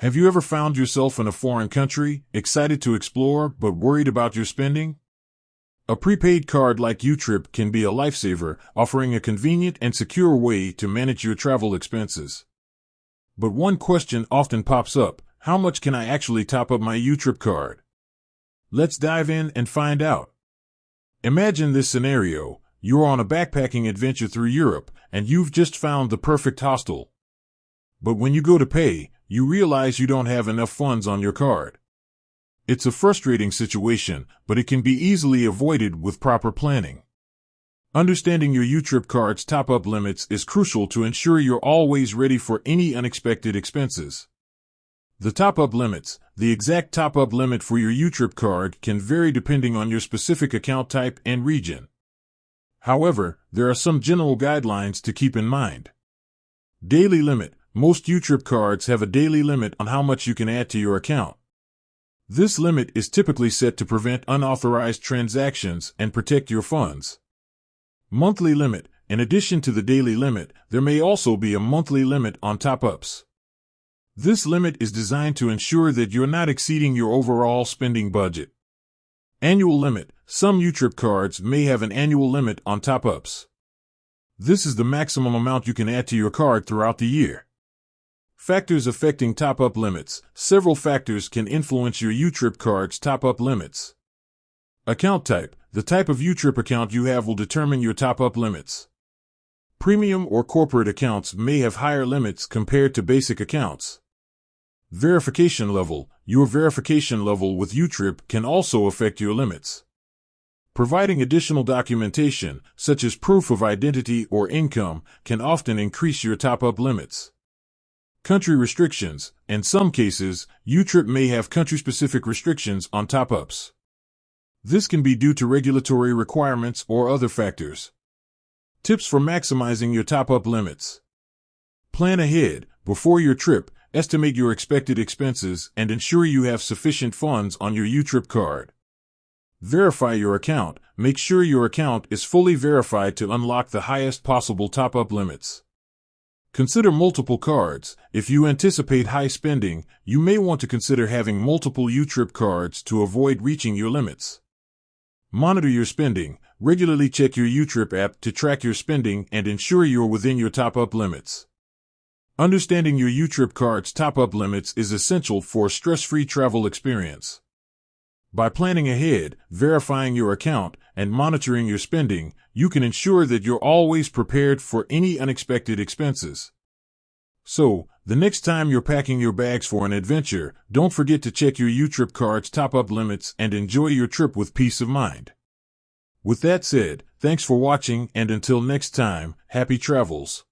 Have you ever found yourself in a foreign country, excited to explore but worried about your spending? A prepaid card like YouTrip can be a lifesaver, offering a convenient and secure way to manage your travel expenses. But one question often pops up: how much can I actually top up my YouTrip card? Let's dive in and find out. Imagine this scenario: you're on a backpacking adventure through Europe, and you've just found the perfect hostel. But when you go to pay, you realize you don't have enough funds on your card. It's a frustrating situation, but it can be easily avoided with proper planning. Understanding your YouTrip card's top-up limits is crucial to ensure you're always ready for any unexpected expenses. The top-up limits, the exact top-up limit for your YouTrip card, can vary depending on your specific account type and region. However, there are some general guidelines to keep in mind. Daily limit. Most YouTrip cards have a daily limit on how much you can add to your account. This limit is typically set to prevent unauthorized transactions and protect your funds. Monthly limit. In addition to the daily limit, there may also be a monthly limit on top-ups. This limit is designed to ensure that you're not exceeding your overall spending budget. Annual limit. Some YouTrip cards may have an annual limit on top-ups. This is the maximum amount you can add to your card throughout the year. Factors affecting top-up limits. Several factors can influence your YouTrip card's top-up limits. Account type. The type of YouTrip account you have will determine your top-up limits. Premium or corporate accounts may have higher limits compared to basic accounts. Verification level. Your verification level with YouTrip can also affect your limits. Providing additional documentation, such as proof of identity or income, can often increase your top-up limits. Country restrictions. In some cases, YouTrip may have country-specific restrictions on top-ups. This can be due to regulatory requirements or other factors. Tips for maximizing your top-up limits. Plan ahead. Before your trip, estimate your expected expenses and ensure you have sufficient funds on your YouTrip card. Verify your account. Make sure your account is fully verified to unlock the highest possible top-up limits. Consider multiple cards. If you anticipate high spending, you may want to consider having multiple YouTrip cards to avoid reaching your limits. Monitor your spending. Regularly check your YouTrip app to track your spending and ensure you're within your top-up limits. Understanding your YouTrip card's top-up limits is essential for a stress-free travel experience. By planning ahead, verifying your account, and monitoring your spending, you can ensure that you're always prepared for any unexpected expenses. So, the next time you're packing your bags for an adventure, don't forget to check your YouTrip card's top-up limits and enjoy your trip with peace of mind. With that said, thanks for watching, and until next time, happy travels.